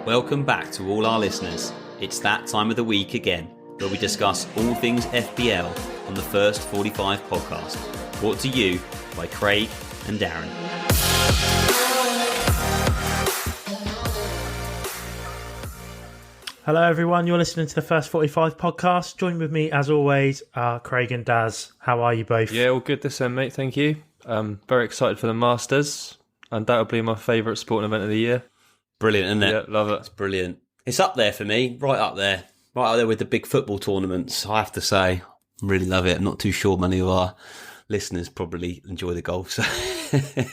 Welcome back to all our listeners. It's that time of the week again, where we discuss all things FPL on the First 45 podcast, brought to you by Craig and Darren. Hello everyone, you're listening to the First 45 podcast. Join with me as always, Craig and Daz. How are you both? Yeah, all good this end, mate, thank you. Very excited for the Masters. Undoubtedly my favourite sporting event of the year. Brilliant, isn't it? Yeah, love it. It's brilliant. It's up there for me, right up there. Right up there with the big football tournaments, I have to say. I really love it. I'm not too sure many of our listeners probably enjoy the golf, so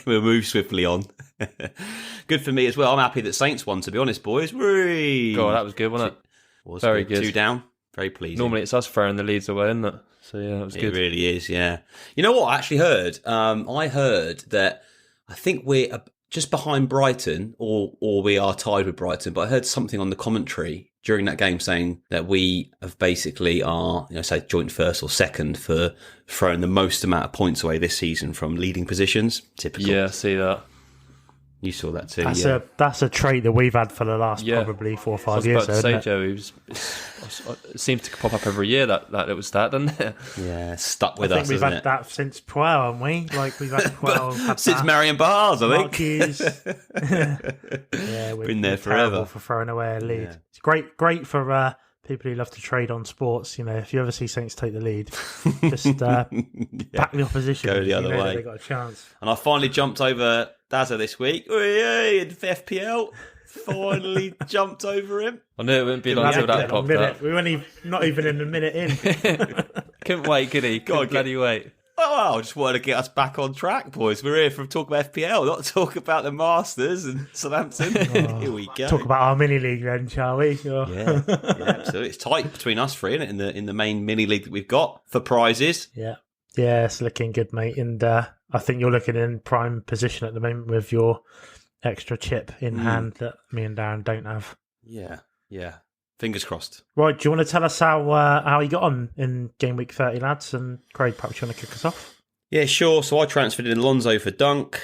we'll move swiftly on. Good for me as well. I'm happy that Saints won, to be honest, boys. Whee! God, that was good, wasn't it? Was very good. 2 down. Very pleasing. Normally it's us throwing the leads away, isn't it? So yeah, that was good. It really is, yeah. You know what I actually heard? I heard that I think we're just behind Brighton, or we are tied with Brighton, but I heard something on the commentary during that game saying that we have basically are, say joint first or second for throwing the most amount of points away this season from leading positions. Typical. Yeah, I see that. You saw that too. That's a trait that we've had for the last probably 4 or 5 years. I was about to say, Joe, it seems to pop up every year that little stat, doesn't it? Yeah, stuck with us. I think we've had that since Puel, haven't we? Like we've had Puel since Marion Bars, I think. Yeah, we've been there forever for throwing away a lead. Yeah. It's great for people who love to trade on sports. You know, if you ever see Saints take the lead, just back the opposition. Go the other way. They got a chance. And I finally jumped over Dazza this week. In FPL. Finally jumped over him. I knew it wouldn't be long until that popped up. We weren't not even in a minute in. Couldn't wait, could he? Couldn't bloody wait. Oh, I just wanted to get us back on track, boys. We're here for talk about FPL, not talk about the Masters and Southampton. Here we go. Talk about our mini league then, shall we? Yeah, absolutely. It's tight between us three, isn't it, in the main mini league that we've got for prizes. Yeah, it's looking good, mate. And I think you're looking in prime position at the moment with your extra chip in hand that me and Darren don't have. Yeah. Fingers crossed. Right, do you want to tell us how you got on in game week 30, lads? And Craig, perhaps you want to kick us off? Yeah, sure. So I transferred in Alonso for Dunk.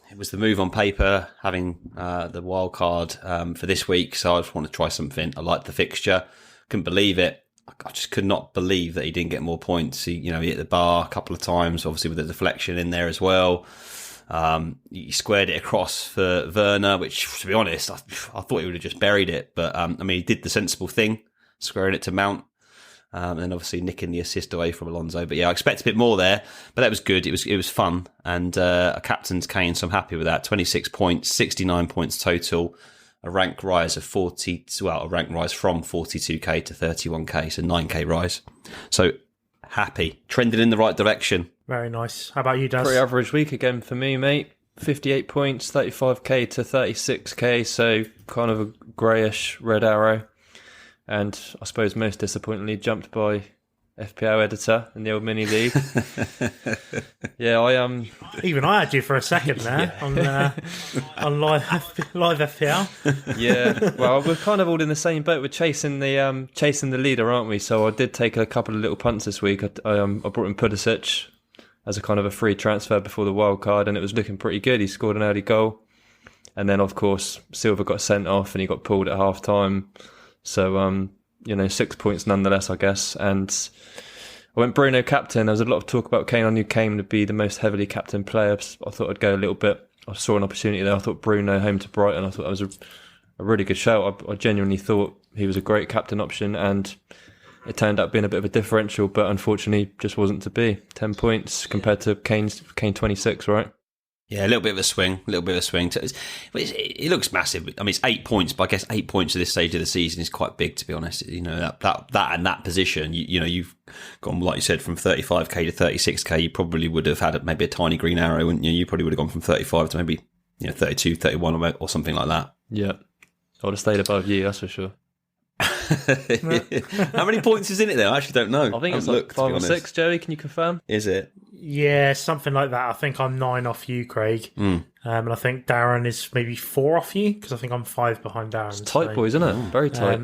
It was the move on paper, having the wildcard for this week. So I just want to try something. I liked the fixture. Couldn't believe it. I just could not believe that he didn't get more points. He hit the bar a couple of times, obviously with the deflection in there as well. He squared it across for Werner, which, to be honest, I thought he would have just buried it. But, he did the sensible thing, squaring it to Mount, and then obviously nicking the assist away from Alonso. But yeah, I expect a bit more there, but that was good. It was fun. And a captain's Kane, so I'm happy with that. 26 points, 69 points total, a rank rise from 42k to 31k, so 9k rise. So happy, trending in the right direction. Very nice. How about you, Daz? Pretty average week again for me, mate. 58 points, 35k to 36k, so kind of a greyish red arrow. And I suppose most disappointingly jumped by FPL editor in the old mini league. Yeah, even I had you for a second there on live FPL. Yeah, well, we're kind of all in the same boat. We're chasing the leader, aren't we? So I did take a couple of little punts this week. I brought in Pulisic as a kind of a free transfer before the wild card, and it was looking pretty good. He scored an early goal, and then of course Silva got sent off and he got pulled at half time. So 6 points nonetheless, I guess. And I went Bruno captain. There was a lot of talk about Kane. I knew Kane would be the most heavily captained player. I thought I'd go a little bit. I saw an opportunity there. I thought Bruno home to Brighton. I thought that was a really good shout. I genuinely thought he was a great captain option, and it turned out being a bit of a differential, but unfortunately just wasn't to be. 10 points compared to Kane 26, right? Yeah, a little bit of a swing. It looks massive. I mean, it's 8 points, but I guess 8 points at this stage of the season is quite big, to be honest. That and that position, you've gone, like you said, from 35k to 36k. You probably would have had maybe a tiny green arrow, wouldn't you? You probably would have gone from 35 to maybe 32, 31 or something like that. Yeah, I would have stayed above you, that's for sure. How many points is in it there? I actually don't know. I think it's like 5 or 6, Joey. Can you confirm? Is it? Yeah, something like that. I think I'm 9 off you, Craig. And I think Darren is maybe 4 off you, because I think I'm 5 behind Darren. It's tight, boys, isn't it? Very tight.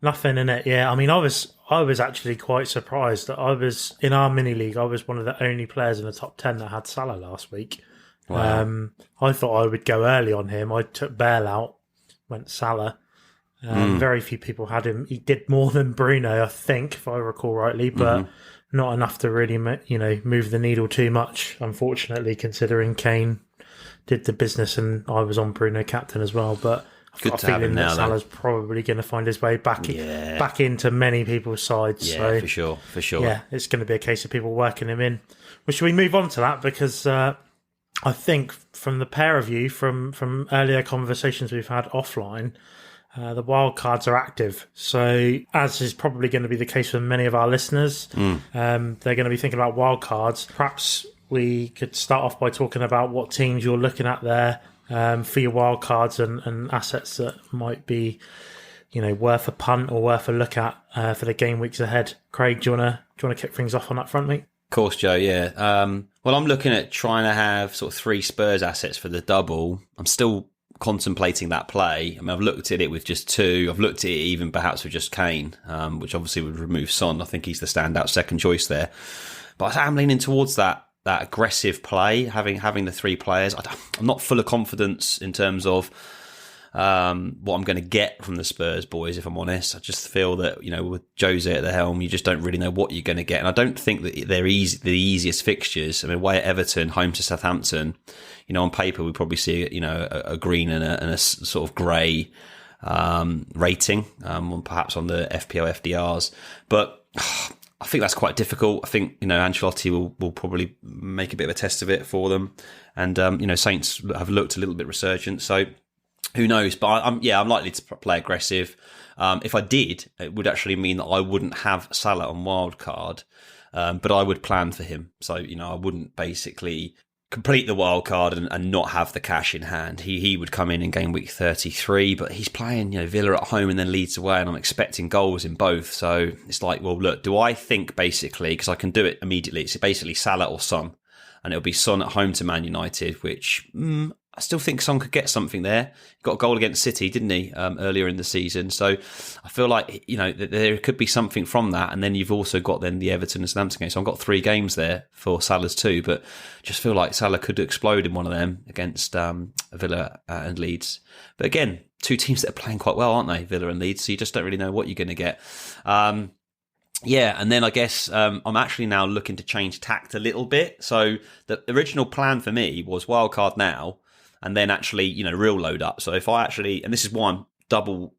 Nothing in it, yeah. I mean, I was actually quite surprised that I was, in our mini league, I was one of the only players in the top 10 that had Salah last week. Wow. I thought I would go early on him. I took Bale out, went Salah. Very few people had him. He did more than Bruno, I think, if I recall rightly, but not enough to really, move the needle too much, unfortunately, considering Kane did the business and I was on Bruno captain as well. But I've got a feeling that Salah's probably going to find his way back into many people's sides. Yeah, so, for sure. Yeah, it's going to be a case of people working him in. Well, should we move on to that? Because I think from the pair of you, from earlier conversations we've had offline, the wildcards are active. So, as is probably going to be the case with many of our listeners, they're going to be thinking about wildcards. Perhaps we could start off by talking about what teams you're looking at there for your wildcards and assets that might be, worth a punt or worth a look at for the game weeks ahead. Craig, do you want to kick things off on that front, mate? Of course, Joe, yeah. Well, I'm looking at trying to have sort of 3 Spurs assets for the double. I'm still contemplating that play. I mean, I've looked at it with just 2. I've looked at it even perhaps with just Kane, which obviously would remove Son. I think he's the standout second choice there. But I'm leaning towards that aggressive play, having the 3 players. I'm not full of confidence in terms of what I'm going to get from the Spurs boys, if I'm honest. I just feel that, with Jose at the helm, you just don't really know what you're going to get. And I don't think that they're the easiest fixtures. I mean, away at Everton, home to Southampton, on paper, we probably see, a green and a sort of grey rating, perhaps on the FPL FDRs. But I think that's quite difficult. I think, Ancelotti will probably make a bit of a test of it for them. And, Saints have looked a little bit resurgent. So who knows? But I'm likely to play aggressive. If I did, it would actually mean that I wouldn't have Salah on wildcard, but I would plan for him. So, I wouldn't basically complete the wild card and not have the cash in hand. He would come in game week 33, but he's playing Villa at home and then Leeds away, and I'm expecting goals in both. So it's like, well, look, do I think basically, because I can do it immediately, it's basically Salah or Son, and it'll be Son at home to Man United, which I still think Son could get something there. He got a goal against City, didn't he, earlier in the season? So I feel like, there could be something from that. And then you've also got then the Everton and Southampton game. So I've got 3 games there for Salah's too, but just feel like Salah could explode in one of them against Villa and Leeds. But again, 2 teams that are playing quite well, aren't they? Villa and Leeds. So you just don't really know what you're going to get. And then I guess I'm actually now looking to change tact a little bit. So the original plan for me was wildcard now, and then actually, real load up. So if I actually, and this is why I'm double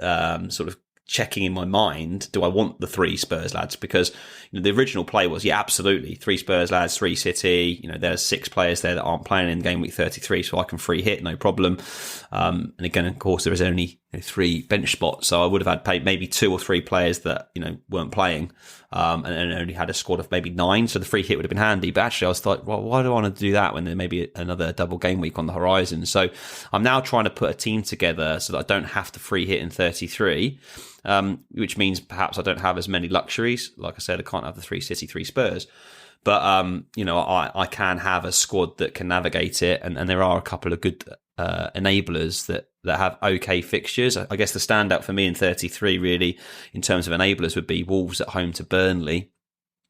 sort of checking in my mind, do I want the 3 Spurs lads? Because the original play was, absolutely, 3 Spurs lads, 3 City. There's 6 players there that aren't playing in game week 33, so I can free hit, no problem. And again, of course, there is only 3 bench spots, so I would have had maybe 2 or 3 players that weren't playing, and only had a squad of maybe 9. So the free hit would have been handy. But actually, I was like, well, why do I want to do that when there may be another double game week on the horizon? So I'm now trying to put a team together so that I don't have to free hit in 33. Which means perhaps I don't have as many luxuries. Like I said, I can't have the 3 City, 3 Spurs. But, I can have a squad that can navigate it. And there are a couple of good enablers that have okay fixtures. I guess the standout for me in 33, really, in terms of enablers, would be Wolves at home to Burnley.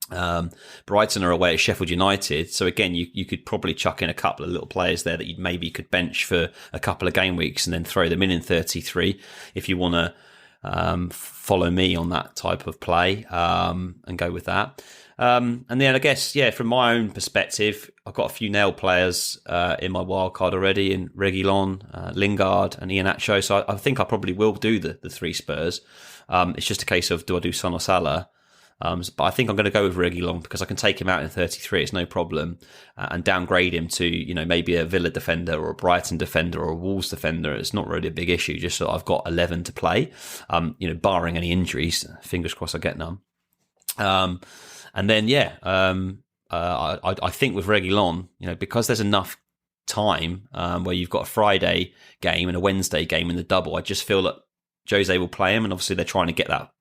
Brighton are away at Sheffield United. So again, you could probably chuck in a couple of little players there that you maybe could bench for a couple of game weeks and then throw them in 33 if you want to follow me on that type of play and go with that. And then I guess, from my own perspective, I've got a few nail players in my wildcard already in Reguilon, Lingard and Iheanacho. So I think I probably will do the 3 Spurs. It's just a case of, do I do Son or Salah? But I think I'm going to go with Reguilon because I can take him out in 33. It's no problem, and downgrade him to maybe a Villa defender or a Brighton defender or a Wolves defender. It's not really a big issue. Just so I've got 11 to play. Barring any injuries, fingers crossed I get none. And then I think with Reguilon, because there's enough time where you've got a Friday game and a Wednesday game in the double, I just feel that Jose will play him, and obviously they're trying to get that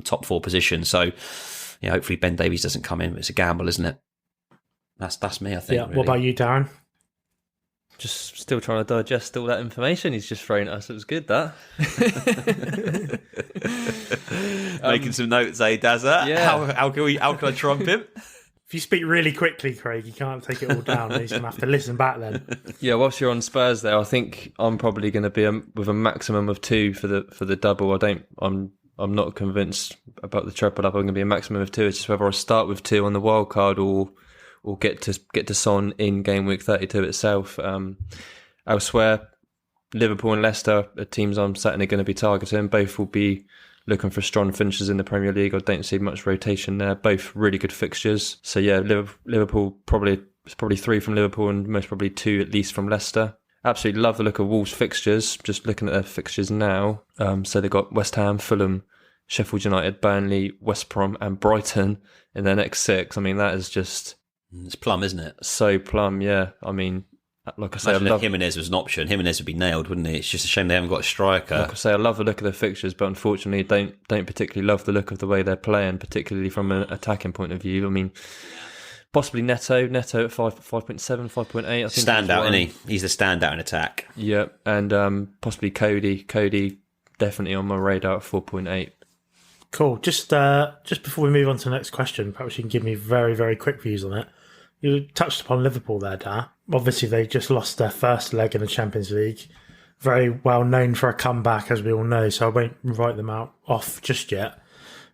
top 4 position. So, hopefully Ben Davies doesn't come in. It's a gamble, isn't it? That's me, I think. Yeah. Really. What about you, Darren? Just still trying to digest all that information he's just thrown at us. It was good, that. Making some notes, Dazza? Yeah. How can I trump him? If you speak really quickly, Craig, you can't take it all down. He's going to have to listen back then. Yeah, whilst you're on Spurs there, I think I'm probably going to be with a maximum of 2 for the double. I'm not convinced about the triple up. I'm going to be a maximum of 2. It's just whether I start with 2 on the wild card or get to Son in game week 32 itself. Elsewhere, Liverpool and Leicester are teams I'm certainly going to be targeting. Both will be looking for strong finishes in the Premier League. I don't see much rotation there. Both really good fixtures. So yeah, Liverpool probably 3 from Liverpool and most probably 2 at least from Leicester. Absolutely love the look of Wolves' fixtures. Just looking at their fixtures now. So they've got West Ham, Fulham, Sheffield United, Burnley, West Brom and Brighton in their next 6. I mean, that is just... It's plum, isn't it? So plum, yeah. I mean, like I say, imagine if Jimenez was an option. Jimenez would be nailed, wouldn't he? It's just a shame they haven't got a striker. Like I say, I love the look of the fixtures, but unfortunately don't particularly love the look of the way they're playing, particularly from an attacking point of view. I mean, possibly Neto at 5.7, 5.8. I think standout, isn't he? He's the standout in attack. Yeah, and possibly Cody definitely on my radar at 4.8. Cool. Just before we move on to the next question, perhaps you can give me very, very quick views on it. You touched upon Liverpool there, Dan. Obviously, they just lost their first leg in the Champions League. Very well known for a comeback, as we all know, so I won't write them off just yet.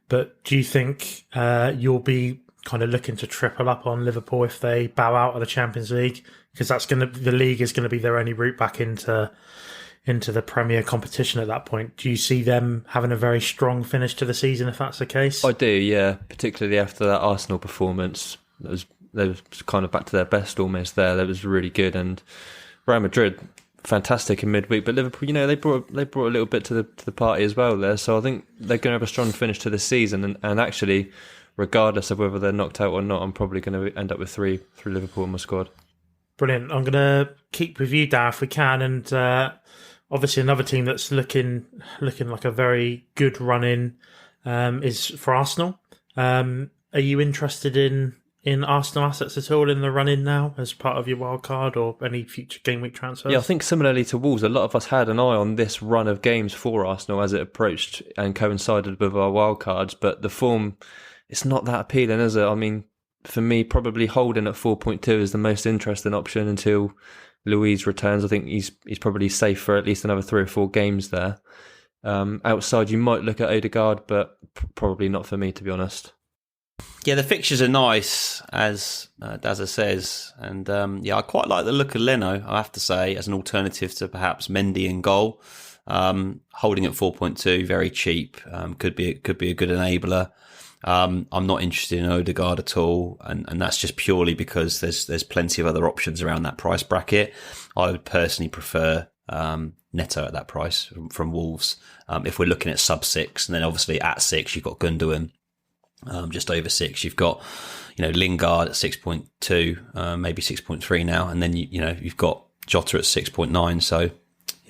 But do you think you'll be kind of looking to triple up on Liverpool if they bow out of the Champions League? Because the league is going to be their only route back into the Premier competition at that point. Do you see them having a very strong finish to the season if that's the case? I do, yeah. Particularly after that Arsenal performance. They were kind of back to their best almost there. That was really good. And Real Madrid, fantastic in midweek. But Liverpool, they brought a little bit to the party as well there. So I think they're going to have a strong finish to the season. And actually, regardless of whether they're knocked out or not, I'm probably going to end up with 3 Liverpool in my squad. Brilliant. I'm going to keep with you, Dan, if we can. And obviously another team that's looking like a very good run-in is for Arsenal. Are you interested in Arsenal assets at all in the run-in now as part of your wild card or any future game week transfers? Yeah, I think similarly to Wolves, a lot of us had an eye on this run of games for Arsenal as it approached and coincided with our wild cards, but the form, it's not that appealing, is it? I mean, for me, probably holding at 4.2 is the most interesting option until Luiz returns. I think he's probably safe for at least another 3 or 4 games there. Outside, you might look at Odegaard, but probably not for me, to be honest. Yeah, the fixtures are nice, as Dazza says. And I quite like the look of Leno, I have to say, as an alternative to perhaps Mendy in goal. Holding at 4.2, very cheap, could be a good enabler. I'm not interested in Odegaard at all, and that's just purely because there's plenty of other options around that price bracket. I would personally prefer Neto at that price from Wolves. If we're looking at sub 6, and then obviously at 6 you've got Gundogan. Just over 6, you've got, Lingard at 6.2, maybe 6.3 now, and then you've got Jota at 6.9. So,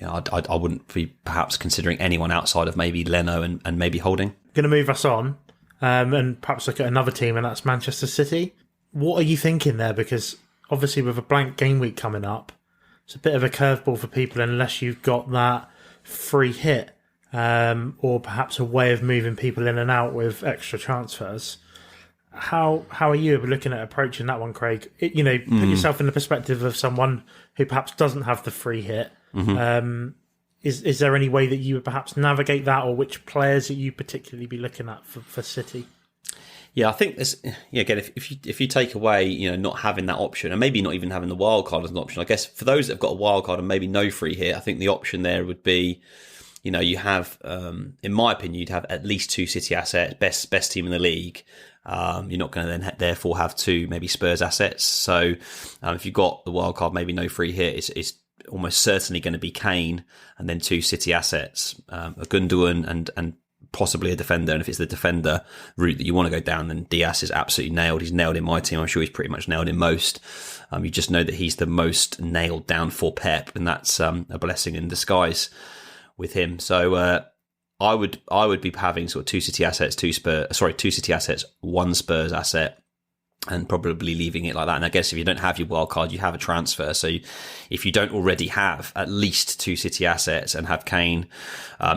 I wouldn't be perhaps considering anyone outside of maybe Leno and maybe Holding. Going to move us on, and perhaps look at another team, and that's Manchester City. What are you thinking there? Because obviously with a blank game week coming up, it's a bit of a curveball for people unless you've got that free hit. Or perhaps a way of moving people in and out with extra transfers. How are you looking at approaching that one, Craig? Put yourself in the perspective of someone who perhaps doesn't have the free hit. Mm-hmm. Is there any way that you would perhaps navigate that, or which players that you particularly be looking at for City? Yeah, I think there's. Yeah, again, if you take away, not having that option, and maybe not even having the wild card as an option, I guess for those that have got a wild card and maybe no free hit, I think the option there would be. You have, in my opinion, you'd have at least 2 City assets, best team in the league. You're not going to then therefore have 2 maybe Spurs assets. So if you've got the wild card, maybe no free hit, it's almost certainly going to be Kane and then 2 City assets, a Gundogan and possibly a defender. And if it's the defender route that you want to go down, then Diaz is absolutely nailed. He's nailed in my team. I'm sure he's pretty much nailed in most. You just know that he's the most nailed down for Pep, and that's a blessing in disguise with him. So I would be having sort of 2 City assets, 2 City assets, 1 Spurs asset, and probably leaving it like that. And I guess if you don't have your wild card, you have a transfer. So if you don't already have at least 2 City assets and have Kane,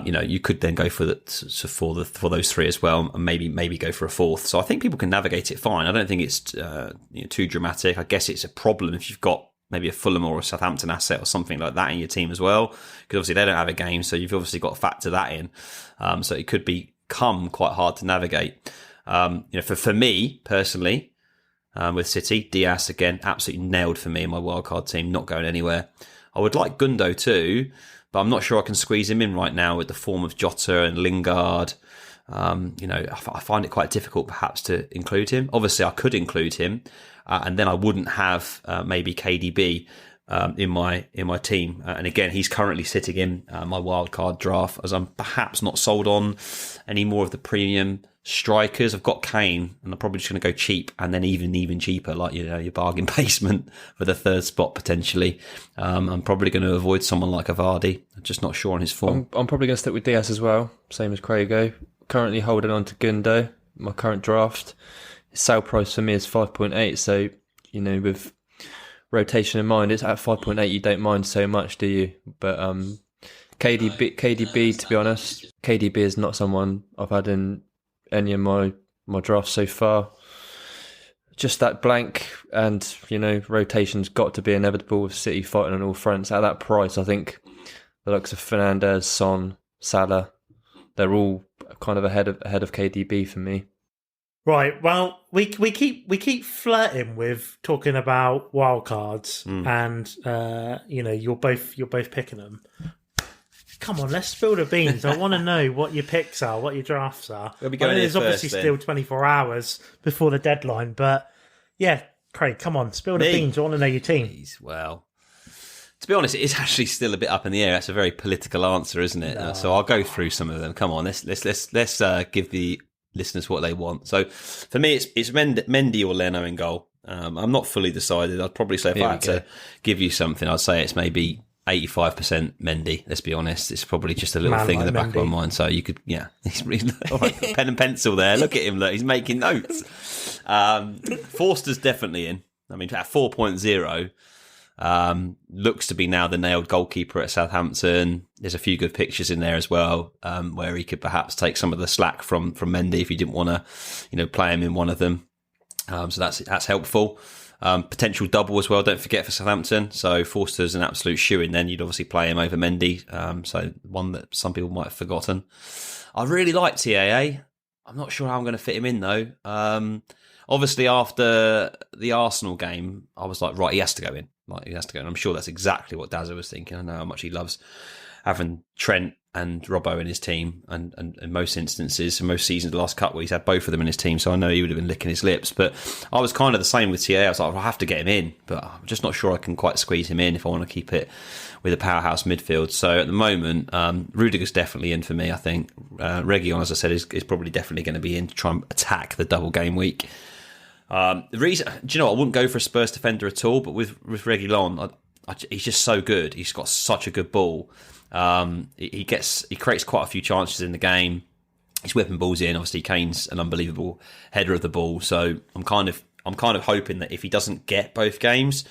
you could then go for those 3 as well, and maybe go for a 4th. So I think people can navigate it fine. I don't think it's too dramatic. I guess it's a problem if you've got maybe a Fulham or a Southampton asset or something like that in your team as well, because obviously they don't have a game. So you've obviously got to factor that in. So it could become quite hard to navigate. For me personally, with City, Diaz again, absolutely nailed for me in my wildcard team, not going anywhere. I would like Gundo too, but I'm not sure I can squeeze him in right now with the form of Jota and Lingard. I find it quite difficult perhaps to include him. Obviously, I could include him, and then I wouldn't have maybe KDB in my team. And again, he's currently sitting in my wildcard draft, as I'm perhaps not sold on any more of the premium strikers. I've got Kane, and I'm probably just going to go cheap, and then even cheaper, like your bargain basement for the 3rd spot potentially. I'm probably going to avoid someone like a Vardy. I'm just not sure on his form. I'm probably going to stick with Diaz as well, same as Craigo. Currently holding on to Gundo. My current draft, his sale price for me is 5.8. So with rotation in mind, it's at 5.8. You don't mind so much, do you? But KDB, to be honest, KDB is not someone I've had in any of my drafts so far. Just that blank, and rotation's got to be inevitable with City fighting on all fronts. At that price, I think the likes of Fernandes, Son, Salah, they're all kind of ahead of KDB for me. Right. Well, we keep flirting with talking about wildcards, and you're both picking them. Come on, let's spill the beans. I want to know what your picks are, what your drafts are. We'll be going there's first, obviously then. still 24 hours before the deadline, but yeah, Craig, come on, spill the beans. I want to know your team. Please, well, to be honest, it is actually still a bit up in the air. That's a very political answer, isn't it? No. So I'll go through some of them. Come on, let's give the listeners what they want. So for me, it's Mendy or Leno in goal. I'm not fully decided. I'd probably say if I had to give you something, I'd say it's maybe 85% Mendy. Let's be honest. It's probably just a little thing in the back of my mind. So you could, he's really all right, pen and pencil there. Look at him. Look, he's making notes. Forster's definitely in. I mean, at 4.0, looks to be now the nailed goalkeeper at Southampton. There's a few good pictures in there as well, where he could perhaps take some of the slack from Mendy if you didn't want to, play him in one of them. So that's helpful. Potential double as well, don't forget, for Southampton. So Forster's an absolute shoo-in then. You'd obviously play him over Mendy. So one that some people might have forgotten. I really like TAA. I'm not sure how I'm going to fit him in though. Obviously after the Arsenal game, I was like, right, he has to go in. And I'm sure that's exactly what Dazza was thinking. I know how much he loves having Trent and Robbo in his team, and in most instances, in most seasons, the last couple, he's had both of them in his team, so I know he would have been licking his lips. But I was kind of the same with TA. I was like, I have to get him in, but I'm just not sure I can quite squeeze him in if I want to keep it with a powerhouse midfield. So at the moment, Rudiger's definitely in for me, I think. Reguilon, as I said, is probably definitely going to be in to try and attack the double game week. The reason, do you know what, I wouldn't go for a Spurs defender at all, but with Reguilon, he's just so good. He's got such a good ball. He creates quite a few chances in the game. He's whipping balls in. Obviously, Kane's an unbelievable header of the ball. So I'm kind of hoping that if he doesn't get both games,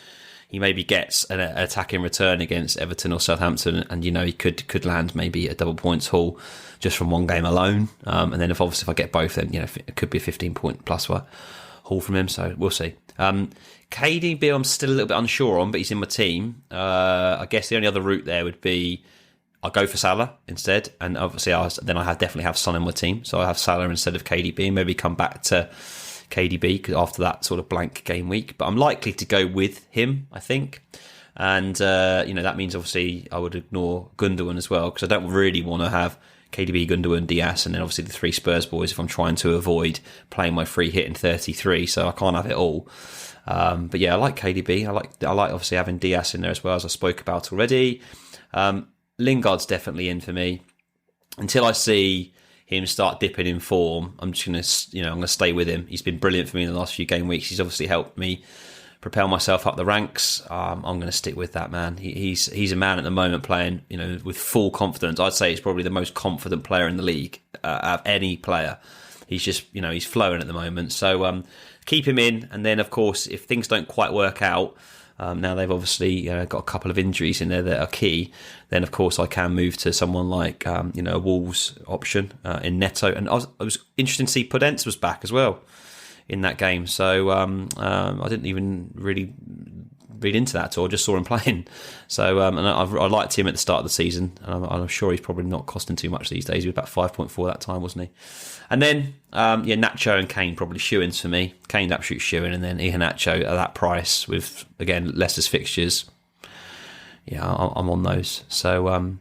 he maybe gets an attacking return against Everton or Southampton, and he could land maybe a double points haul just from one game alone. And then if I get both, then it could be a 15-point plus haul from him. So we'll see. KDB, I'm still a little bit unsure on, but he's in my team. I guess the only other route there would be I'll go for Salah instead, and obviously I definitely have Son in my team, so I have Salah instead of KDB, and maybe come back to KDB after that sort of blank game week. But I'm likely to go with him, I think, and that means obviously I would ignore Gundogan as well, because I don't really want to have KDB, Gundogan, Diaz, and then obviously the 3 Spurs boys if I'm trying to avoid playing my free hit in 33, so I can't have it all. But yeah, I like KDB. I like obviously having Diaz in there as well, as I spoke about already. Lingard's definitely in for me. Until I see him start dipping in form, I'm just going to, I'm going to stay with him. He's been brilliant for me in the last few game weeks. He's obviously helped me propel myself up the ranks. I'm going to stick with that, man. He's a man at the moment playing, with full confidence. I'd say he's probably the most confident player in the league of any player. He's just, he's flowing at the moment. So keep him in, and then of course if things don't quite work out, now they've obviously got a couple of injuries in there that are key, then of course I can move to someone like a Wolves option in Neto. And I was interested to see Podence was back as well in that game, so I didn't even really read into that at all. I just saw him playing. So and I liked him at the start of the season, and I'm sure he's probably not costing too much these days. He was about 5.4 that time, wasn't he? And then Nacho and Kane probably shoe-ins for me. Kane's absolute shoe-in, and then Iheanacho at that price with, again, Leicester's fixtures. Yeah, I'm on those. So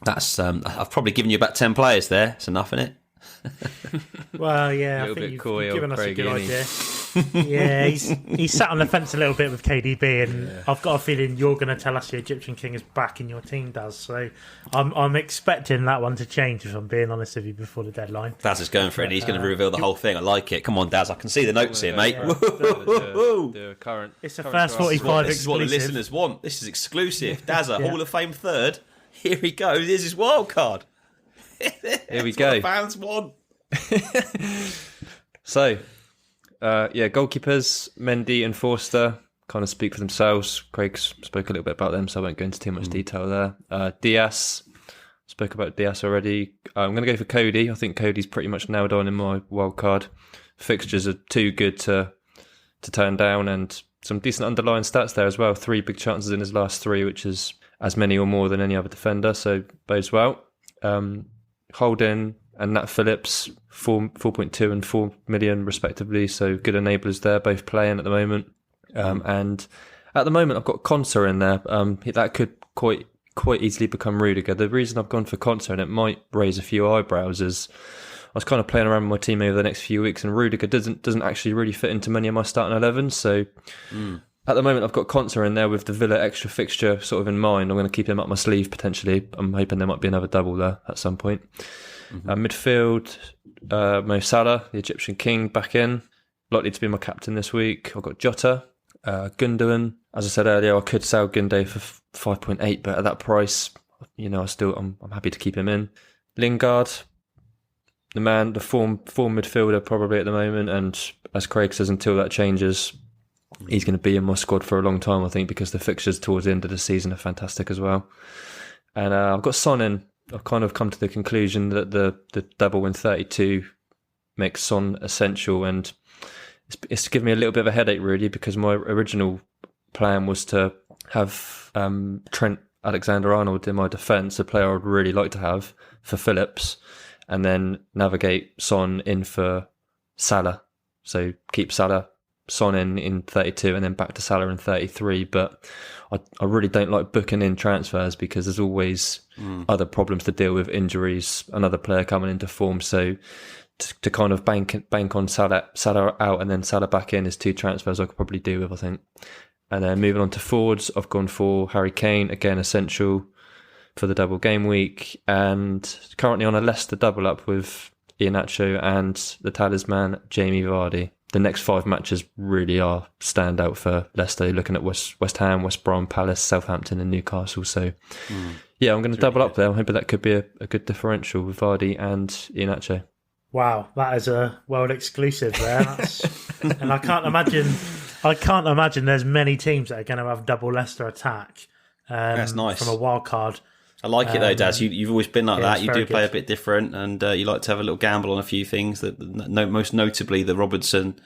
that's I've probably given you about 10 players there. It's enough, isn't it? Well, yeah, I think you've given us a good idea. Yeah, he's sat on the fence a little bit with KDB, and I've got a feeling you're going to tell us the Egyptian King is back and your team does. So I'm expecting that one to change, if I'm being honest with you, before the deadline. Daz is going for it. He's going to reveal the whole thing. I like it. Come on, Daz. I can see the notes here, mate. It's the first 45 This is what the listeners want. This is exclusive. Daz, Hall of Fame third. Here he goes. Here's his wild card. Here we go. What fans want. So, goalkeepers, Mendy and Forster kind of speak for themselves. Craig spoke a little bit about them, so I won't go into too much detail there. Diaz, spoke about Diaz already. I'm going to go for Cody. I think Cody's pretty much nailed on in my wild card. Fixtures are too good to turn down, and some decent underlying stats there as well. 3 big chances in his last 3, which is as many or more than any other defender, so bodes well. Holden and Nat Phillips, 4.2 and 4 million respectively, so good enablers there, both playing at the moment. And at the moment I've got Konsa in there. That could quite easily become Rudiger. The reason I've gone for Konsa, and it might raise a few eyebrows, is I was kind of playing around with my team over the next few weeks, and Rudiger doesn't actually really fit into many of my starting 11. So at the moment I've got Konsa in there with the Villa extra fixture sort of in mind. I'm going to keep him up my sleeve potentially. I'm hoping there might be another double there at some point. Midfield, Mo Salah, the Egyptian King, back in. Likely to be my captain this week. I've got Jota, Gundogan. As I said earlier, I could sell Gunday for 5.8, but at that price, I'm happy to keep him in. Lingard, the form midfielder probably at the moment, and as Craig says, until that changes, he's going to be in my squad for a long time, I think, because the fixtures towards the end of the season are fantastic as well. And I've got Son in. I've kind of come to the conclusion that the double in 32 makes Son essential, and it's given me a little bit of a headache really, because my original plan was to have Trent Alexander-Arnold in my defence, a player I'd really like to have for Phillips, and then navigate Son in for Salah. So keep Son in 32 and then back to Salah in 33. But I really don't like booking in transfers because there's always other problems to deal with, injuries, another player coming into form. So to kind of bank on Salah out and then Salah back in is 2 transfers I could probably do with, I think. And then moving on to forwards, I've gone for Harry Kane, again essential for the double game week, and currently on a Leicester double up with Iheanacho and the talisman Jamie Vardy. The next 5 matches really are standout for Leicester. Looking at West Ham, West Brom, Palace, Southampton and Newcastle. So yeah, I'm going to double up there. I'm hoping that could be a good differential with Vardy and Iheanacho. Wow, that is a world exclusive there. And I can't imagine there's many teams that are going to have double Leicester attack. That's nice. From a wild card. I like it though, Daz. You've always been like that. You do play good. a bit different, and you like to have a little gamble on a few things. Most notably the Robertson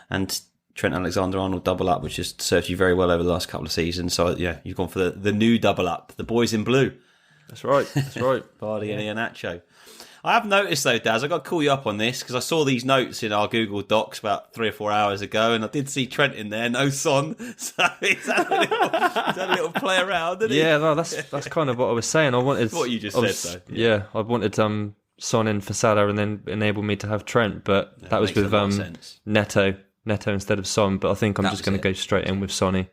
and Trent Alexander-Arnold double up, which has served you very well over the last couple of seasons. So yeah, you've gone for the new double up, the boys in blue. That's right. Vardy and Iheanacho. I have noticed though, Daz, I got to call you up on this because I saw these notes in our Google Docs about 3 or 4 hours ago, and I did see Trent in there, no Son. So he's had a little play around, didn't he? Yeah, no, that's kind of what I was saying. I wanted what you just said, though. Yeah, I wanted Son in for Salah and then enable me to have Trent, but that was with Neto instead of Son. But I think I'm just going to go straight in with Sonny.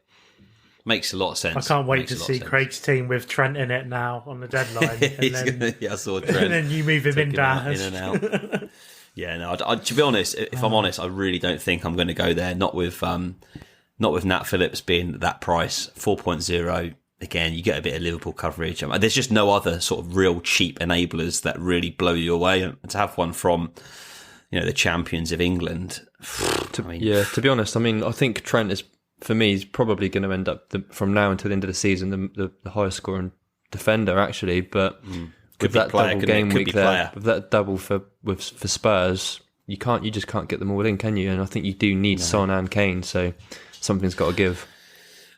Makes a lot of sense. I can't wait to see Craig's team with Trent in it now on the deadline. I saw Trent. And then you move him in, Daz. In and out. Yeah, no. To be honest, if I'm honest, I really don't think I'm going to go there. Not with Nat Phillips being that price, 4.0. Again, you get a bit of Liverpool coverage. There's just no other sort of real cheap enablers that really blow you away. And to have one from the champions of England. To be honest, I mean, I think Trent is, for me, he's probably going to end up from now until the end of the season the highest scoring defender actually. But with that double game week there, with that double for Spurs, you just can't get them all in, can you? And I think you do need Son and Kane, so something's got to give.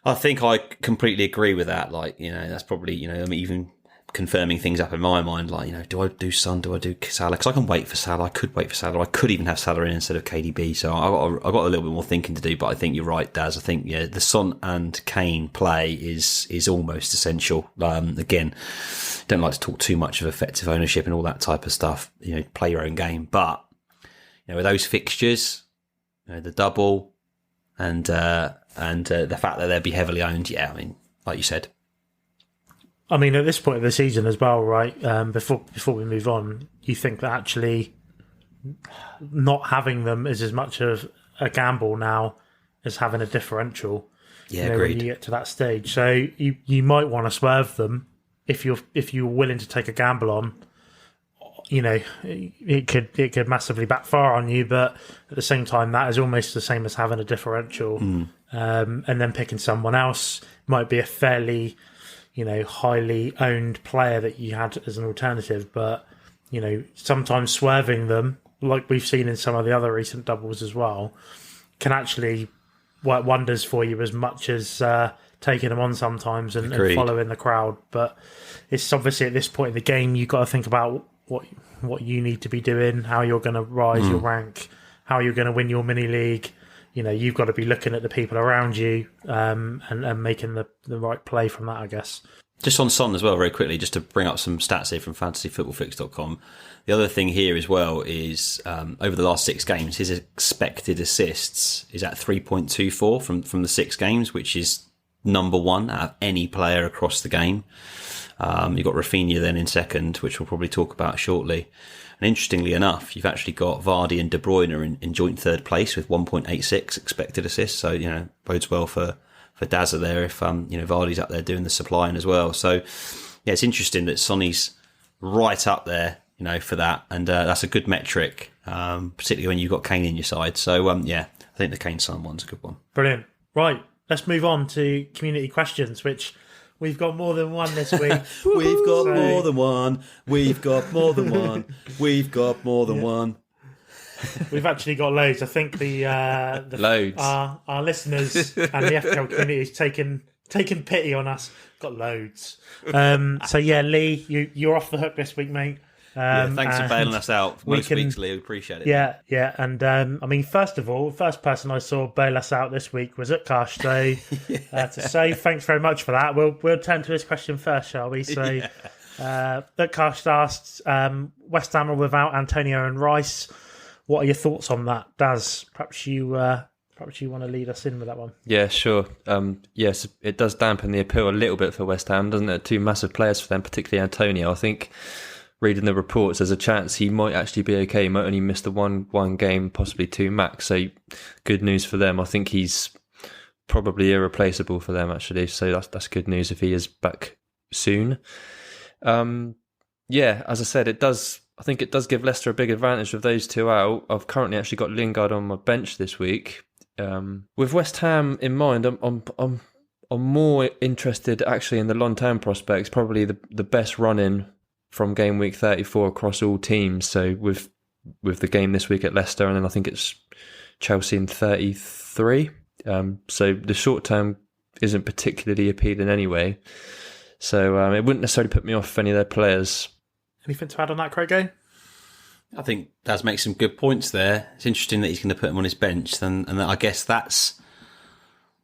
I think I completely agree with that. Like, that's probably, I'm even confirming things up in my mind. Like, do I do Son? Do I do Salah? Because I can wait for Salah. I could wait for Salah. I could even have Salah in instead of KDB. So I got a little bit more thinking to do. But I think you're right, Daz. I think the Son and Kane play is almost essential. Again, don't like to talk too much of effective ownership and all that type of stuff. Play your own game. But with those fixtures, the double and the fact that they'll be heavily owned, I mean, like you said. I mean, at this point of the season as well, right? Before we move on, you think that actually not having them is as much of a gamble now as having a differential. Yeah, agreed. When you get to that stage, so you might want to swerve them if you're willing to take a gamble on. It could massively backfire on you, but at the same time, that is almost the same as having a differential. And then picking someone else might be a fairly, highly owned player that you had as an alternative. But, sometimes swerving them, like we've seen in some of the other recent doubles as well, can actually work wonders for you as much as taking them on sometimes and following the crowd. But it's obviously at this point in the game, you've got to think about what you need to be doing, how you're going to rise your rank, how you're going to win your mini league. You've got to be looking at the people around you and making the right play from that, I guess. Just on Son as well, very quickly, just to bring up some stats here from fantasyfootballfix.com. The other thing here as well is over the last 6 games, his expected assists is at 3.24 from the 6 games, which is number 1 out of any player across the game. You've got Rafinha then in second, which we'll probably talk about shortly. And interestingly enough, you've actually got Vardy and De Bruyne in joint third place with 1.86 expected assists. So, bodes well for Dazza there if, Vardy's up there doing the supplying as well. So, yeah, it's interesting that Sonny's right up there, for that. And that's a good metric, particularly when you've got Kane in your side. So, I think the Kane-Son one's a good one. Brilliant. Right, let's move on to community questions, which... We've got more than one this week. We've got more than one. We've got more than one. We've got more than one. We've actually got loads. I think the loads. Our listeners and the FPL community has taken pity on us. Got loads. So yeah, Lee, you're off the hook this week, mate. Thanks for bailing us out most weeks, Lee. We appreciate it. Yeah. And I mean, first of all, the first person I saw bail us out this week was Utkarsh. So to say thanks very much for that. We'll turn to his question first, shall we? So Utkarsh asked, West Ham are without Antonio and Rice. What are your thoughts on that, Daz? Perhaps you want to lead us in with that one. Yeah, sure. Yes, it does dampen the appeal a little bit for West Ham, doesn't it? 2 massive players for them, particularly Antonio. I think. Reading the reports, there's a chance he might actually be okay. He might only miss the one game, possibly 2 max. So good news for them. I think he's probably irreplaceable for them actually. So that's good news if he is back soon. As I said, I think it does give Leicester a big advantage with those 2 out. I've currently actually got Lingard on my bench this week. With West Ham in mind, I'm more interested actually in the long-term prospects. Probably the best run-in from game week 34 across all teams. So with the game this week at Leicester, and then I think it's Chelsea in 33. So the short term isn't particularly appealing anyway. So it wouldn't necessarily put me off any of their players. Anything to add on that, Craig? I think Daz makes some good points there. It's interesting that he's going to put him on his bench, and I guess that's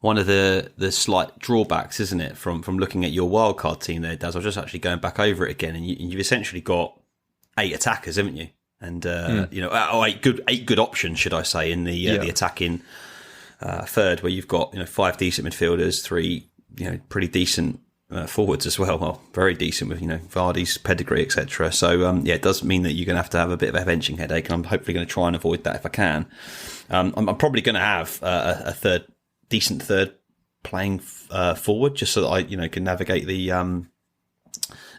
one of the slight drawbacks, isn't it, from looking at your wildcard team there, Daz? I was just actually going back over it again, and you've essentially got 8 attackers, haven't you? And 8 good options, should I say, in the attacking third, where you've got 5 decent midfielders, 3 pretty decent forwards as well. Well, very decent with Vardy's pedigree, etc. So it does mean that you're going to have a bit of a benching headache, and I'm hopefully going to try and avoid that if I can. I'm probably going to have a decent third playing forward, just so that I can navigate the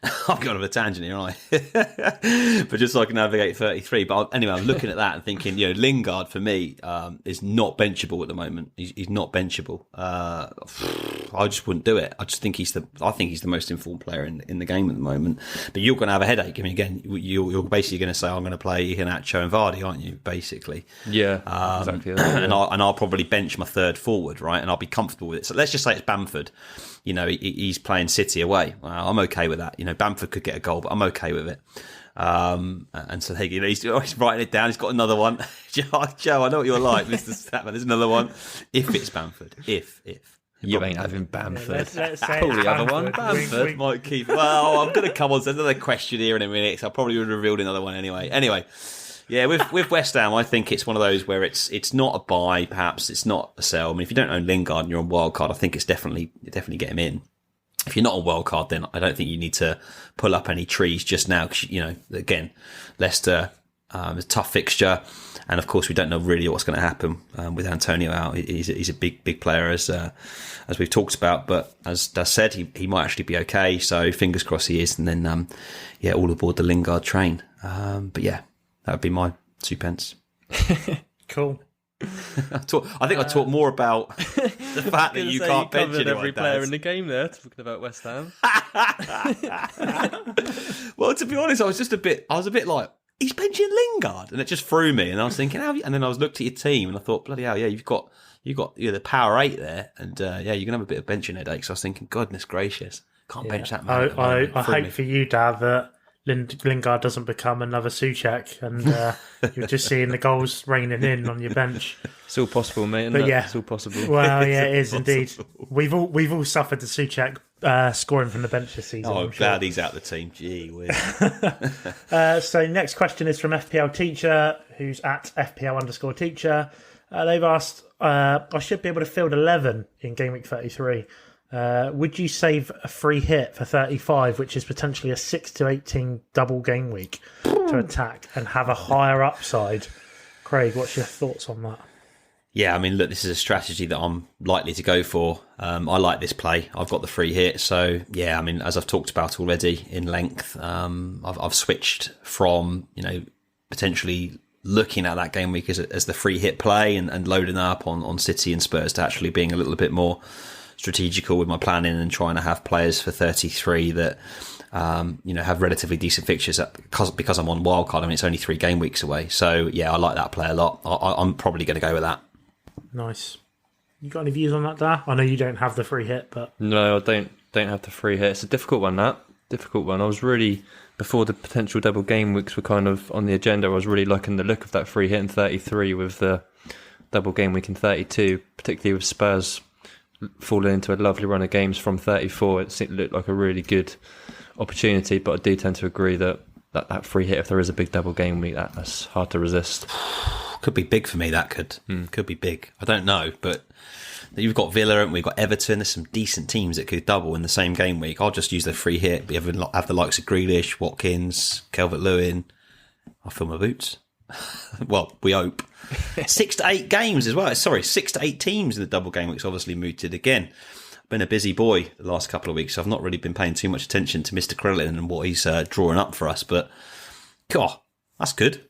I've gone on a tangent here, aren't I? But just so I can navigate 33. But anyway, I'm looking at that and thinking, Lingard for me is not benchable at the moment. He's not benchable. I just wouldn't do it. I think he's the most informed player in the game at the moment. But you're going to have a headache. I mean, again, you're basically going to say I'm going to play Iheanacho and Vardy, aren't you? Basically, yeah, exactly. That, yeah. And I'll probably bench my third forward, right? And I'll be comfortable with it. So let's just say it's Bamford. He's playing City away. Well, I'm okay with that. Bamford could get a goal, but I'm okay with it. And so he's writing it down. He's got another one. Joe, I know what you're like, Mr. Statman. There's another one. If it's Bamford. If. You ain't having Bamford. Let's say Pull the other Bamford. one. Bamford. Might keep. Well, I'm going to come on to another question here in a minute, so I probably would have revealed another one anyway. Anyway, yeah, with West Ham, I think it's one of those where it's not a buy, perhaps it's not a sell. I mean, if you don't own Lingard and you're on Wildcard, I think it's definitely get him in. If you're not on Wildcard, then I don't think you need to pull up any trees just now, because again, Leicester, a tough fixture, and of course we don't know really what's going to happen with Antonio out. He's a big player as we've talked about, but as Daz said, he might actually be okay. So fingers crossed he is, and then all aboard the Lingard train. But yeah, that would be my 2 pence. Cool. I think I talked more about the fact that you can't bench anyone. Every player in the game there, talking about West Ham. Well, to be honest, I was a bit like, he's benching Lingard, and it just threw me. And I was thinking, and then I was looked at your team, and I thought, bloody hell, yeah, you've got the power 8 there, and you're gonna have a bit of benching headaches. So I was thinking, goodness gracious, can't bench that man. I hope for you, Dad, that Lingard doesn't become another Souček, and you're just seeing the goals raining in on your bench. It's all possible, mate. But yeah, it's all possible. Well, yeah, it is indeed. We've all suffered the Souček scoring from the bench this season. I'm glad he's out of the team. Gee whiz. So next question is from FPL Teacher, who's at FPL_teacher. They've asked, I should be able to field 11 in game week 33. Would you save a free hit for 35, which is potentially a 6 to 18 double game week to attack and have a higher upside? Craig, what's your thoughts on that? Yeah, I mean, look, this is a strategy that I'm likely to go for. I like this play. I've got the free hit. So, yeah, I mean, as I've talked about already in length, I've switched from, potentially looking at that game week as the free hit play and loading up on City and Spurs to actually being a little bit more strategical with my planning and trying to have players for 33 that have relatively decent fixtures because I'm on Wildcard. I mean, it's only 3 game weeks away. So, yeah, I like that play a lot. I'm probably going to go with that. Nice. You got any views on that, Dar? I know you don't have the free hit, but... No, I don't have the free hit. It's a difficult one, that. Difficult one. I was really, before the potential double game weeks were kind of on the agenda, I was really liking the look of that free hit in 33 with the double game week in 32, particularly with Spurs falling into a lovely run of games from 34. It looked like a really good opportunity, but I do tend to agree that free hit, if there is a big double game week, that's hard to resist. Could be big for me, that could be big. I don't know, but you've got Villa and we've got Everton. There's some decent teams that could double in the same game week. I'll just use the free hit. Have the likes of Grealish, Watkins, Calvert-Lewin. I'll fill my boots. Well, we hope. 6 to 8 games as well. Sorry, 6 to 8 teams in the double game week's obviously mooted again. I've been a busy boy the last couple of weeks, so I've not really been paying too much attention to Mr. Krillin and what he's drawing up for us. But, God, that's good.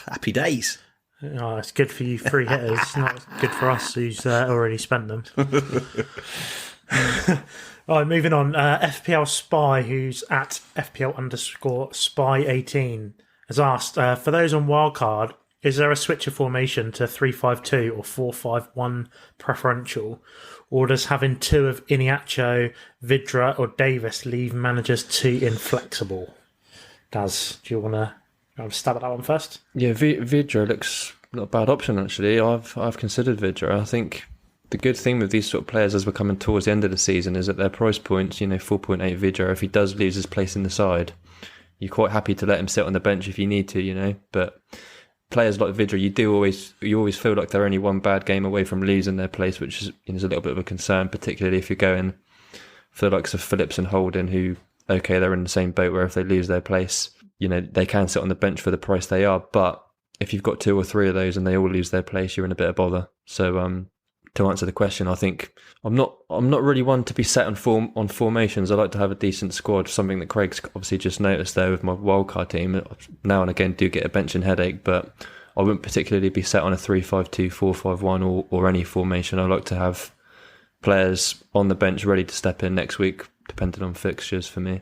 Happy days. Oh, it's good for you free hitters, not good for us who's already spent them. All right, moving on. FPL Spy, who's at FPL_Spy18, has asked, for those on Wildcard, is there a switcher formation to 3-5-2 or 4-5-1 preferential? Or does having 2 of Iheanacho, Vidra or Davis leave managers too inflexible? Daz, do you want to stab at that one first? Yeah, Vidra looks not a bad option, actually. I've considered Vidra. I think the good thing with these sort of players as we're coming towards the end of the season is that their price points, 4.8 Vidra, if he does lose his place in the side, you're quite happy to let him sit on the bench if you need to, But players like Vidra, you always feel like they're only one bad game away from losing their place, which is a little bit of a concern, particularly if you're going for the likes of Phillips and Holden, who, okay, they're in the same boat where if they lose their place, they can sit on the bench for the price they are. But if you've got 2 or 3 of those and they all lose their place, you're in a bit of bother. So to answer the question, I think I'm not really one to be set on formations. I like to have a decent squad. Something that Craig's obviously just noticed there with my wildcard team. Now and again, do get a benching headache, but I wouldn't particularly be set on a 3-5-2, 4-5-1 or any formation. I like to have players on the bench ready to step in next week, depending on fixtures for me.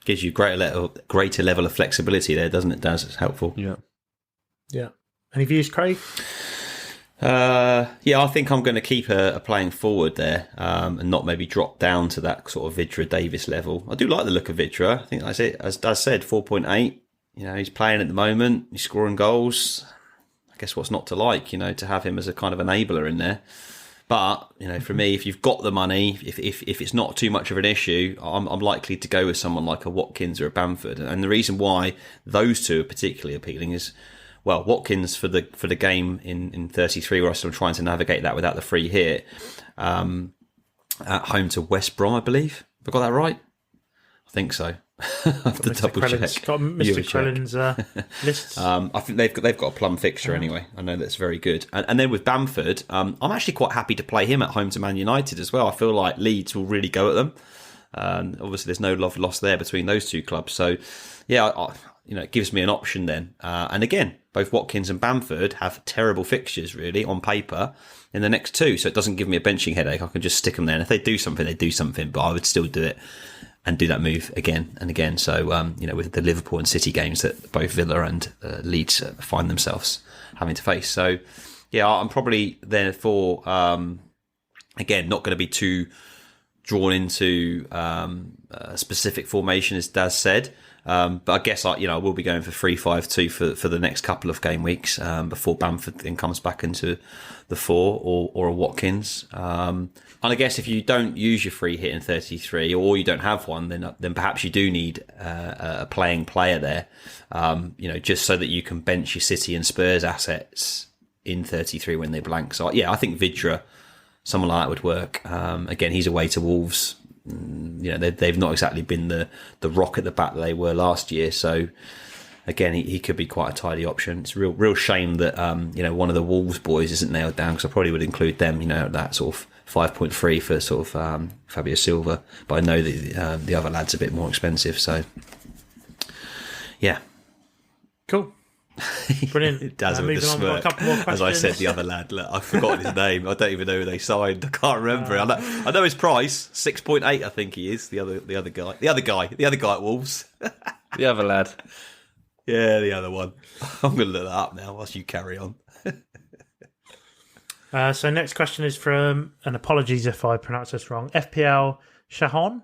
Gives you greater level of flexibility there, doesn't it, Daz? It's helpful. Yeah. Any views, Craig? I think I'm going to keep a playing forward there, and not maybe drop down to that sort of Vidra Davis level. I do like the look of Vidra. I think that's it. As Daz said, 4.8. He's playing at the moment. He's scoring goals. I guess what's not to like, to have him as a kind of enabler in there. But, for me, if you've got the money, if it's not too much of an issue, I'm likely to go with someone like a Watkins or a Bamford. And the reason why those two are particularly appealing is, well, Watkins for the game in 33, where I'm still trying to navigate that without the free hit, at home to West Brom, I believe. Have I got that right? I think so. I have to double check. Got Mr. Crellin's list. I think they've got a plum fixture anyway. I know that's very good. And then with Bamford, I'm actually quite happy to play him at home to Man United as well. I feel like Leeds will really go at them. Obviously, there's no love lost there between those two clubs. So, it gives me an option then. And again, both Watkins and Bamford have terrible fixtures, really, on paper in the next two. So it doesn't give me a benching headache. I can just stick them there. And if they do something, they do something. But I would still do it and do that move again and again. So, with the Liverpool and City games that both Villa and Leeds find themselves having to face. So, I'm probably therefore, again, not going to be too drawn into a specific formation, as Daz said. But I guess I will be going for 3-5-2 for the next couple of game weeks before Bamford then comes back into the 4 or a Watkins. And I guess if you don't use your free hit in 33 or you don't have one, then perhaps you do need a playing player there, just so that you can bench your City and Spurs assets in 33 when they blank. So I think Vidra, someone like that would work. Again, he's away to Wolves. They've not exactly been the rock at the back that they were last year. So again, he could be quite a tidy option. It's a real shame that one of the Wolves boys isn't nailed down, because I probably would include them. That sort of 5.3 for sort of Fabio Silva, but I know that the other lad's a bit more expensive. So yeah, cool. Brilliant. It does with the smirk. As I said, the other lad, look, I've forgotten his name. I don't even know who they signed. I can't remember. I know his price, 6.8. I think he is the other guy at Wolves. The other lad. Yeah, the other one. I'm going to look that up now whilst you carry on. So next question is from, and apologies if I pronounce this wrong, FPL Shahon.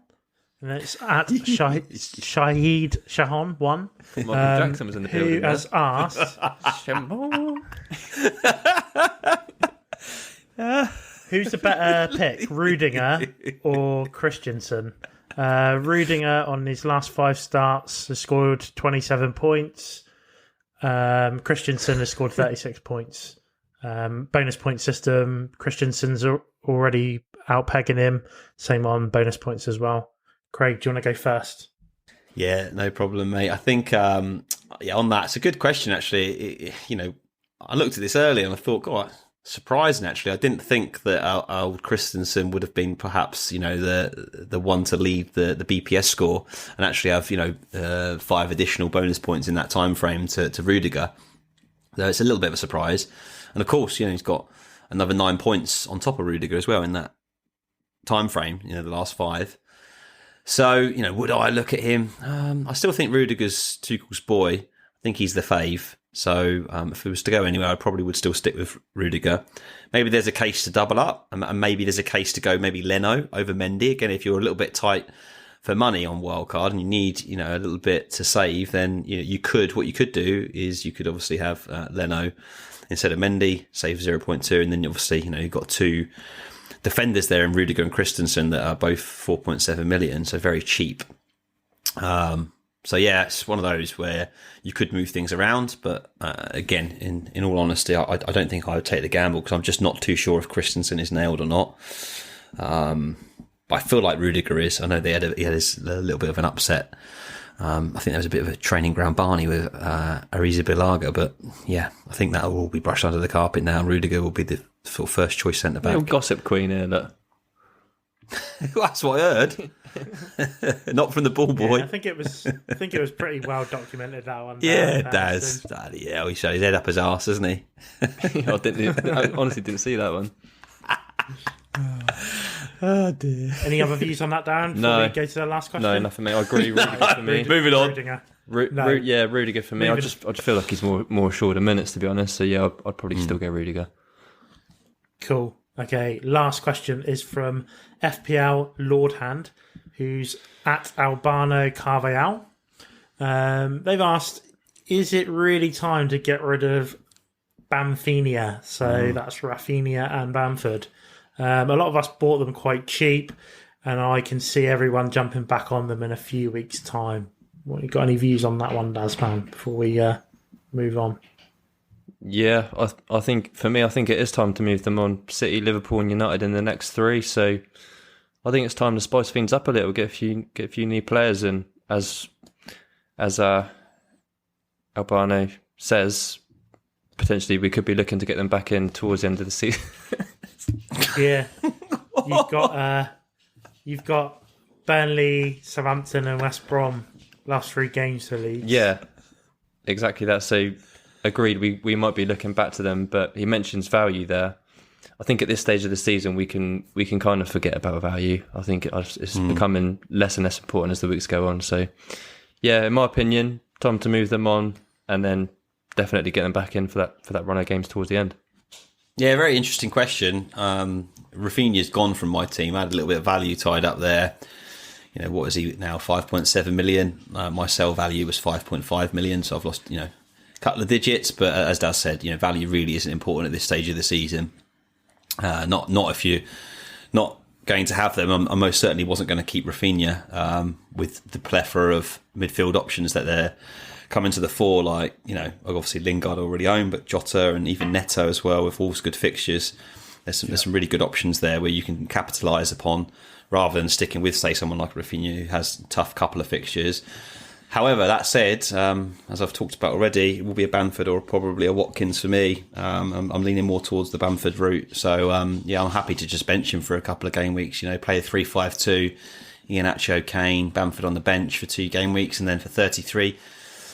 And it's at Shahid Shahon 1. Michael Jackson was in the building. Who has asked, who's the better pick, Rudiger or Christensen? Rudiger on his last 5 starts has scored 27 points. Christensen has scored 36 points. Bonus point system, Christensen's already out-pegging him. Same on bonus points as well. Craig, do you want to go first? Yeah, no problem, mate. I think, on that, it's a good question, actually. I looked at this earlier and I thought, God, surprising, actually. I didn't think that our old Christensen would have been perhaps, the one to lead the BPS score and actually have, 5 additional bonus points in that time frame to Rudiger. So it's a little bit of a surprise. And of course, he's got another 9 points on top of Rudiger as well in that time frame, the last 5. So, would I look at him? I still think Rudiger's Tuchel's boy. I think he's the fave. So, if it was to go anywhere, I probably would still stick with Rudiger. Maybe there's a case to double up, and maybe there's a case to go maybe Leno over Mendy. Again, if you're a little bit tight for money on Wildcard and you need, a little bit to save, then what you could do is you could obviously have Leno instead of Mendy, save 0.2, and then obviously, you've got 2 defenders there in Rudiger and Christensen that are both 4.7 million, so very cheap. It's one of those where you could move things around, but again, in all honesty, I don't think I would take the gamble because I'm just not too sure if Christensen is nailed or not. But I feel like Rudiger is. I know he had a little bit of an upset I think there was a bit of a training ground Barney with Arizabilaga, but yeah, I think that will all be brushed under the carpet now. Rudiger will be the sort of first choice centre back. Little gossip queen here, look. That's what I heard. Not from the ball boy. Yeah, I think it was pretty well documented, that one. Yeah, Daz. Yeah, he showed his head up his arse, doesn't he? I honestly didn't see that one. Oh dear. Any other views on that, Darren? Before No. we go to the last question? No, nothing, mate. I agree. Rudiger for me. Moving on. Rudiger. Yeah, Rudiger for me. I just feel like he's more assured of minutes, to be honest. So yeah, I'd probably still go Rudiger. Cool. Okay, last question is from FPL Lord Hand, who's at Albano Carvajal. They've asked, is it really time to get rid of Bamfania? So that's Rafinha and Bamford. A lot of us bought them quite cheap, and I can see everyone jumping back on them in a few weeks' time. What, you got any views on that one, Dazman, before we move on? Yeah, I think for me, I think it is time to move them on. City, Liverpool, and United in the next 3. So I think it's time to spice things up a little, get a few new players in. As Albano says, potentially we could be looking to get them back in towards the end of the season. Yeah, you've got Burnley, Southampton, and West Brom last 3 games to lead. Yeah, exactly that. So agreed, we might be looking back to them, but he mentions value there. I think at this stage of the season we can kind of forget about value. I think it's becoming less and less important as the weeks go on. So yeah, in my opinion, time to move them on and then definitely get them back in for that run of games towards the end. Yeah, very interesting question. Rafinha's gone from my team. I had a little bit of value tied up there. You know, what is he now? 5.7 million. My sell value was 5.5 million, so I've lost, a couple of digits. But as Daz said, value really isn't important at this stage of the season. Not if you're not going to have them. I most certainly wasn't going to keep Rafinha with the plethora of midfield options that they're coming to the fore. Like, obviously Lingard already own, but Jota and even Neto as well, with Wolves' good fixtures. There's some really good options there where you can capitalise upon, rather than sticking with, say, someone like Rafinha who has a tough couple of fixtures. However, that said, as I've talked about already, it will be a Bamford or probably a Watkins for me. I'm leaning more towards the Bamford route. So, I'm happy to just bench him for a couple of game weeks. Play a 3-5-2, Iheanacho, Kane, Bamford on the bench for 2 game weeks, and then for 33,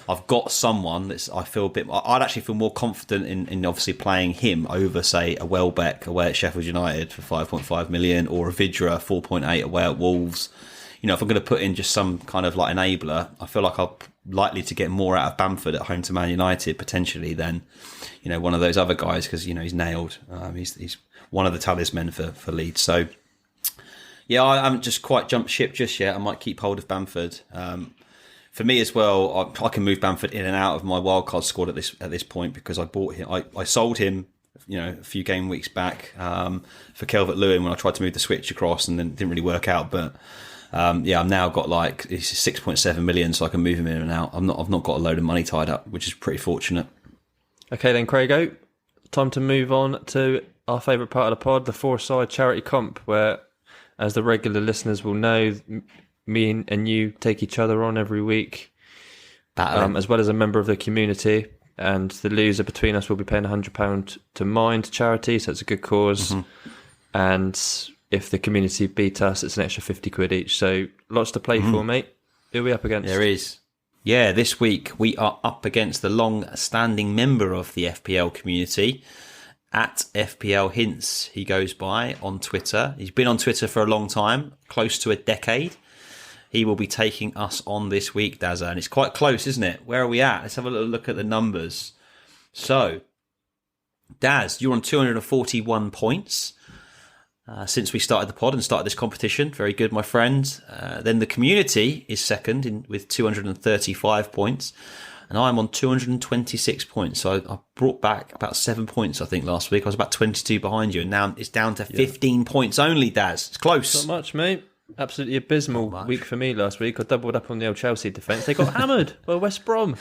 I've got someone that's I'd actually feel more confident in obviously playing him over, say, a Welbeck away at Sheffield United for 5.5 million or a Vidra 4.8 away at Wolves. If I'm going to put in just some kind of like enabler, I feel like I'm likely to get more out of Bamford at home to Man United potentially than, one of those other guys, because, he's nailed. He's one of the talismen for Leeds. So, yeah, I haven't just quite jumped ship just yet. I might keep hold of Bamford. For me as well, I can move Bamford in and out of my wildcard squad at this point, because I bought him. I sold him, a few game weeks back for Calvert-Lewin when I tried to move the switch across, and then it didn't really work out. But I've now got it's 6.7 million, so I can move him in and out. I've not got a load of money tied up, which is pretty fortunate. Okay then, Craigo, time to move on to our favourite part of the pod, the 4-side charity comp, where, as the regular listeners will know, me and you take each other on every week, as well as a member of the community, and the loser between us will be paying £100 to Mind charity, so it's a good cause. And if the community beat us, it's an extra 50 quid each. So lots to play for, mate. Who are we up against? There is. Yeah, this week we are up against the long-standing member of the FPL community, at FPL Hints, he goes by on Twitter. He's been on Twitter for a long time, close to a decade. He will be taking us on this week, Dazza, and it's quite close, isn't it? Where are we at? Let's have a little look at the numbers. So, Daz, you're on 241 points since we started the pod and started this competition. Very good, my friend. Then the community is second with 235 points, and I'm on 226 points. So I brought back about 7 points, I think, last week. I was about 22 behind you, and now it's down to 15 points only, Daz. It's close. Not much, mate. Absolutely abysmal week for me last week. I doubled up on the old Chelsea defence. They got hammered by West Brom.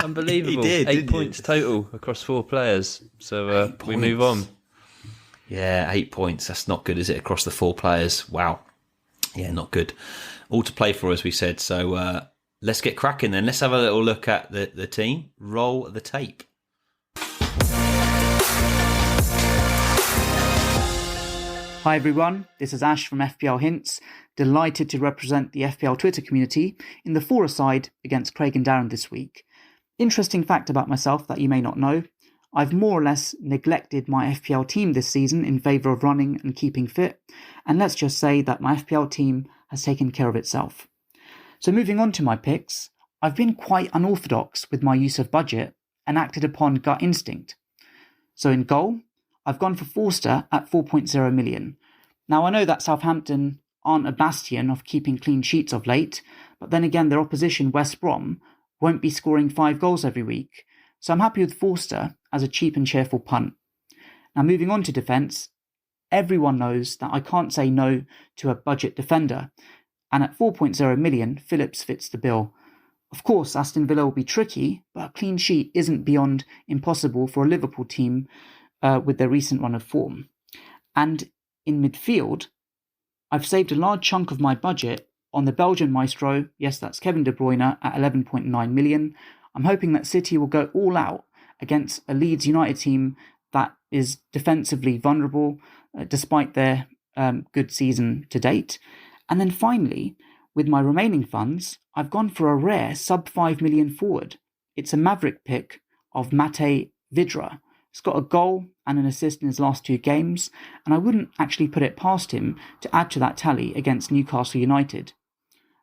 Unbelievable. He did, 8 points total across 4 players. So we move on. Yeah, 8 points. That's not good, is it, across the 4 players? Wow. Yeah, not good. All to play for, as we said. So let's get cracking then. Let's have a little look at the team. Roll the tape. Hi everyone, this is Ash from FPL Hints, delighted to represent the FPL Twitter community in the four-a-side against Craig and Darren this week. Interesting fact about myself that you may not know, I've more or less neglected my FPL team this season in favour of running and keeping fit, and let's just say that my FPL team has taken care of itself. So moving on to my picks, I've been quite unorthodox with my use of budget and acted upon gut instinct. So in goal, I've gone for Forster at 4.0 million. Now I know that Southampton aren't a bastion of keeping clean sheets of late, but then again their opposition West Brom won't be scoring 5 goals every week, so I'm happy with Forster as a cheap and cheerful punt. Now moving on to defence, everyone knows that I can't say no to a budget defender, and at 4.0 million, Phillips fits the bill. Of course, Aston Villa will be tricky, but a clean sheet isn't beyond impossible for a Liverpool team with their recent run of form. And in midfield, I've saved a large chunk of my budget on the Belgian maestro, yes, that's Kevin De Bruyne at 11.9 million. I'm hoping that City will go all out against a Leeds United team that is defensively vulnerable, despite their good season to date. And then finally, with my remaining funds, I've gone for a rare sub-5 million forward. It's a Maverick pick of Mate Vidra. He's got a goal and an assist in his last 2 games, and I wouldn't actually put it past him to add to that tally against Newcastle United.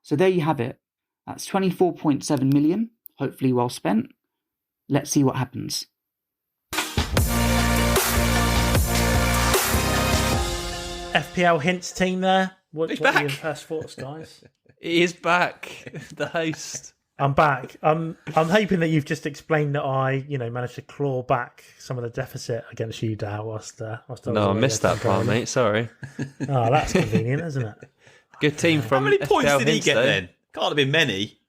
So there you have it. That's 24.7 million, hopefully well spent. Let's see what happens. FPL Hints team there. What are your first thoughts, guys? He is back, the host. I'm back. I'm hoping that you've just explained that I, managed to claw back some of the deficit against you, Dow, whilst I was No, I missed that part, mate. Sorry. Oh, that's convenient, isn't it? Good team from How many points FPL did he Hints, get though. then? Can't have been many.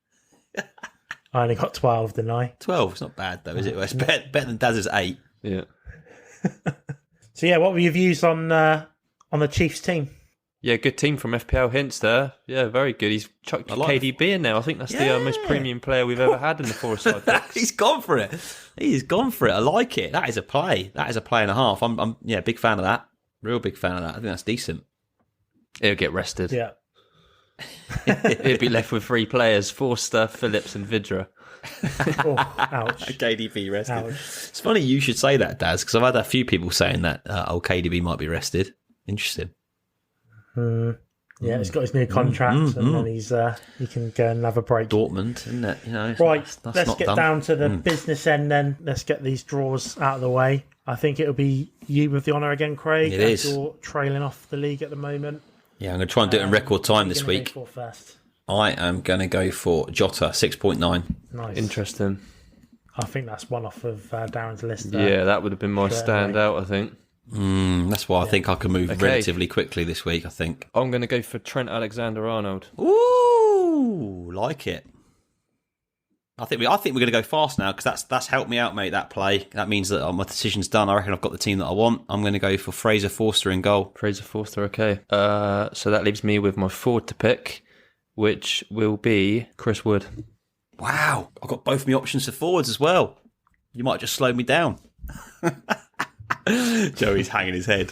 I only got 12, didn't I? 12. It's not bad though, is it? It's better than Daz's 8. Yeah. So yeah, what were your views on the Chiefs team? Yeah, good team from FPL Hints there. Yeah, very good. He's chucked KDB in there. I think that's the most premium player we've ever had in the four-side picks. He's gone for it. He's gone for it. I like it. That is a play. That is a play and a half. I'm big fan of that. Real big fan of that. I think that's decent. He'll get rested. Yeah. He'll be left with 3 players: Forster, Phillips, and Vidra. Oh, ouch. KDB rested. Ouch. It's funny you should say that, Daz, because I've had a few people saying that KDB might be rested. Interesting. Yeah, he's got his new contract, and then he can go and have a break. Dortmund, isn't it? Right, that's let's not get done. down to the business end then. Let's get these draws out of the way. I think it'll be you with the honour again, Craig. It is. You're trailing off the league at the moment. Yeah, I'm going to try and do it in record time this week. Go for first? I am going to go for Jota, 6.9. Nice. Interesting. I think that's one off of Darren's list there. Yeah, that would have been my standout, I think. That's why I think I can move relatively quickly this week, I think. I'm going to go for Trent Alexander-Arnold. Ooh, like it. I think we're going to go fast now because that's helped me out, mate, that play. That means that my decision's done. I reckon I've got the team that I want. I'm going to go for Fraser Forster in goal. Fraser Forster, okay. So that leaves me with my forward to pick, which will be Chris Wood. Wow, I've got both my options for forwards as well. You might just slow me down. Joey's hanging his head.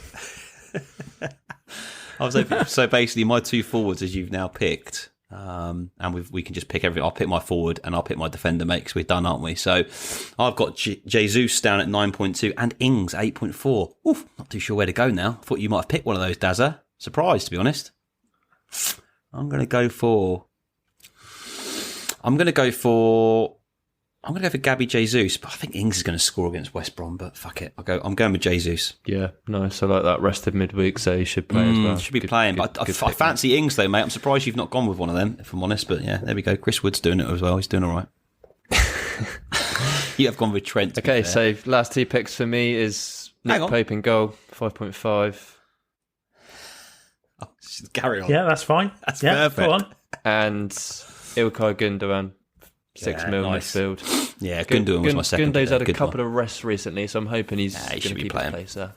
So basically, my 2 forwards, as you've now picked, and we can just pick everything. I'll pick my forward and I'll pick my defender, mate, because we're done, aren't we? So I've got Jesus down at 9.2 and Ings 8.4. Oof, not too sure where to go now. I thought you might have picked one of those, Dazza. Surprised, to be honest. I'm going to go for Gabby Jesus, but I think Ings is going to score against West Brom, but fuck it. I'm going with Jesus. Yeah, nice. I like that. Rested midweek, so he should play as well. Should be playing. But I fancy Ings, though, mate. I'm surprised you've not gone with one of them, if I'm honest. But yeah, there we go. Chris Wood's doing it as well. He's doing all right. You have gone with Trent. Okay, so last 2 picks for me is Nick Pope in goal, 5.5. Oh, carry on. Yeah, that's fine. That's perfect. Go on. And Ilkay Gundogan, 6 mil nice. midfield. Yeah, Gundogan was my second. Gundogan's had a couple of rests recently, so I'm hoping he's going to be keep playing. his place there.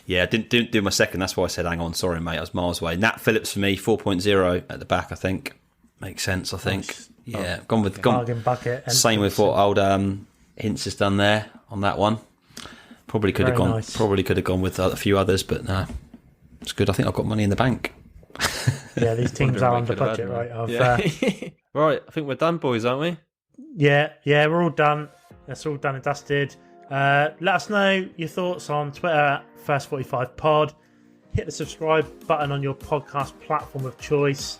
Yeah, I didn't do my second. That's why I said hang on. Sorry, mate. I was miles away. Nat Phillips for me, 4.0 at the back, I think. Makes sense, I think. Nice. Yeah, gone with... Bargain bucket. Same with what old Hints has done there on that one. Probably could have gone. Nice. Probably could have gone with a few others, but no, it's good. I think I've got money in the bank. Yeah, these teams are under budget, right? Right, I think we're done, boys, aren't we? Yeah, we're all done. That's all done and dusted. Let us know your thoughts on Twitter at First45Pod. Hit the subscribe button on your podcast platform of choice.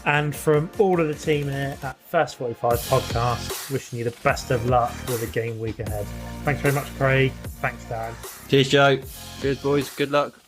And from all of the team here at First 45 Podcast, wishing you the best of luck with the game week ahead. Thanks very much, Craig. Thanks, Dan. Cheers, Joe. Cheers, boys. Good luck.